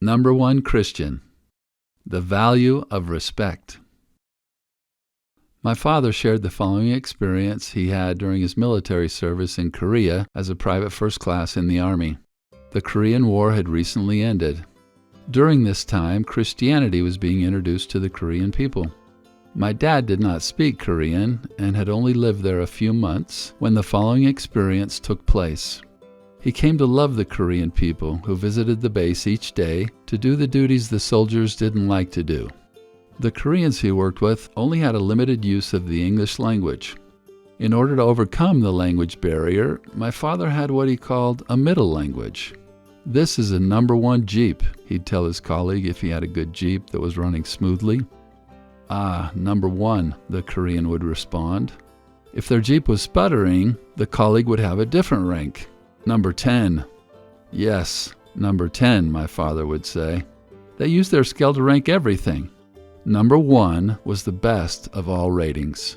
Number one Christian. The value of respect. My father shared the following experience he had during his military service in Korea as a private first class in the Army. The Korean War had recently ended. During this time, Christianity was being introduced to the Korean people. My dad did not speak Korean and had only lived there a few months when the following experience took place. He came to love the Korean people who visited the base each day to do the duties the soldiers didn't like to do. The Koreans he worked with only had a limited use of the English language. In order to overcome the language barrier, my father had what he called a middle language. "This is a number one Jeep," he'd tell his colleague if he had a good Jeep that was running smoothly. "Ah, number one," the Korean would respond. If their Jeep was sputtering, the colleague would have a different rank. "Number 10. "Yes, number 10, my father would say. They used their scale to rank everything. Number 1 was the best of all ratings.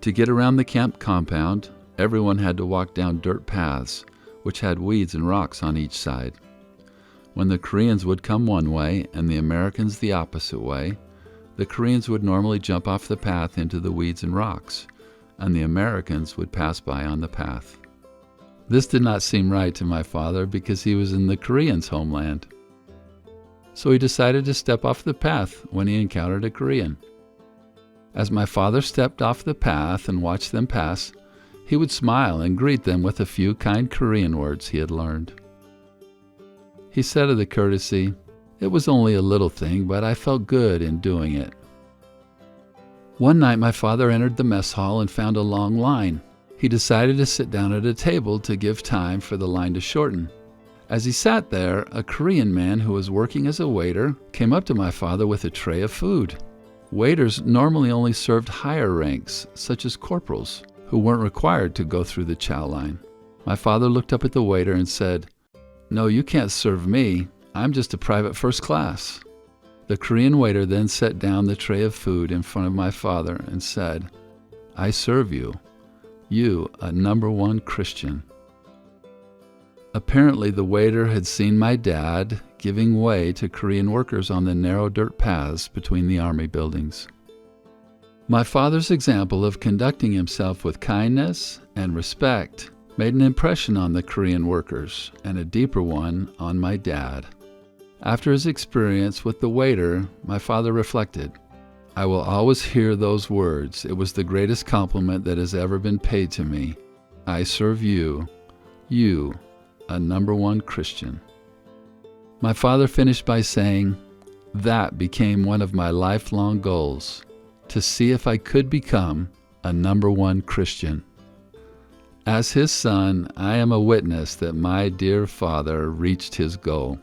To get around the camp compound, everyone had to walk down dirt paths, which had weeds and rocks on each side. When the Koreans would come one way and the Americans the opposite way, the Koreans would normally jump off the path into the weeds and rocks, and the Americans would pass by on the path. This did not seem right to my father because he was in the Koreans' homeland. So he decided to step off the path when he encountered a Korean. As my father stepped off the path and watched them pass, he would smile and greet them with a few kind Korean words he had learned. He said of the courtesy, "It was only a little thing, but I felt good in doing it." One night my father entered the mess hall and found a long line. He decided to sit down at a table to give time for the line to shorten. As he sat there, a Korean man who was working as a waiter came up to my father with a tray of food. Waiters normally only served higher ranks, such as corporals, who weren't required to go through the chow line. My father looked up at the waiter and said, "No, you can't serve me. I'm just a private first class." The Korean waiter then set down the tray of food in front of my father and said, "I serve you. You, a number one Christian." Apparently, the waiter had seen my dad giving way to Korean workers on the narrow dirt paths between the army buildings. My father's example of conducting himself with kindness and respect made an impression on the Korean workers and a deeper one on my dad. After his experience with the waiter, my father reflected, "I will always hear those words. It was the greatest compliment that has ever been paid to me. I serve you, you, a number one Christian." My father finished by saying, "That became one of my lifelong goals, to see if I could become a number one Christian." As his son, I am a witness that my dear father reached his goal.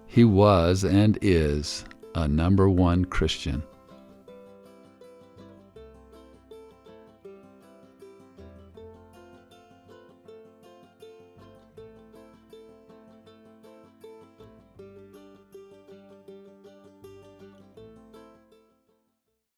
He was and is a number one Christian.